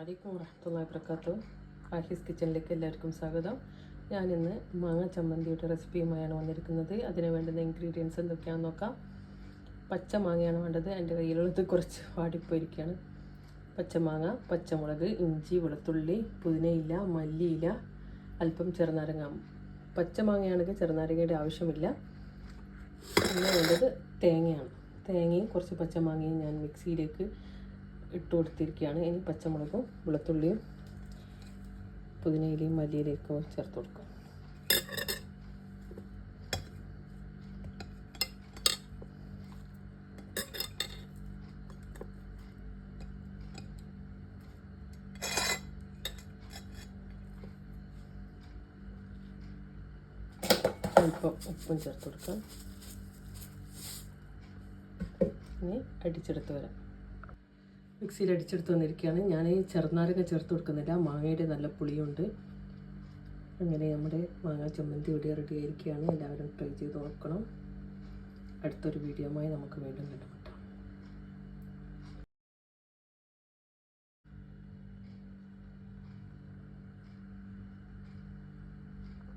അസ്സലാമലൈക്കും വറഹ്മത്തുള്ളാഹി വബറകാതുഹു. ആഹിസ് കിച്ചണിലേക്ക് എല്ലാവർക്കും സ്വാഗതം. ഞാനിന്ന് മാങ്ങ ചമ്മന്തിയുടെ റെസിപ്പിയുമായാണ് വന്നിരിക്കുന്നത്. അതിന് വേണ്ടുന്ന ഇൻഗ്രീഡിയൻസ് എന്തൊക്കെയാണെന്ന് നോക്കാം. പച്ച മാങ്ങയാണ് വേണ്ടത്. എൻ്റെ കയ്യിലുള്ളത് കുറച്ച് വാടിപ്പോയിരിക്കുകയാണ്. പച്ചമാങ്ങ, പച്ചമുളക്, ഇഞ്ചി, വെളുത്തുള്ളി, പുതിനയില, മല്ലിയില, അല്പം ചെറുനാരങ്ങ. പച്ചമാങ്ങയാണെങ്കിൽ ചെറുനാരങ്ങയുടെ ആവശ്യമില്ല. പിന്നെ വേണ്ടത് തേങ്ങയാണ്. തേങ്ങയും കുറച്ച് പച്ചമാങ്ങയും ഞാൻ മിക്സിയിലേക്ക് ഇട്ട് കൊടുത്തിരിക്കുകയാണ്. ഇനി പച്ചമുളകും വെളുത്തുള്ളിയും പുതിനയിലയും മല്ലിയിലേക്കും ചേർത്ത് കൊടുക്കും. അല്പം ഉപ്പും ചേർത്ത് കൊടുക്കാം. ഇനി അടിച്ചെടുത്ത് വരാം. മിക്സിയിൽ അടിച്ചെടുത്ത് വന്നിരിക്കുകയാണ്. ഞാൻ ചെറുനാരങ്ങ ചേർത്ത് കൊടുക്കുന്നില്ല, മാങ്ങയുടെ നല്ല പുളിയുണ്ട്. അങ്ങനെ നമ്മുടെ മാങ്ങ ചമ്മന്തി ഇവിടെ റെഡി ആയിരിക്കുകയാണ്. എല്ലാവരും ട്രൈ ചെയ്ത് നോക്കണം. അടുത്തൊരു വീഡിയോയുമായി നമുക്ക് വീണ്ടും കിട്ടും.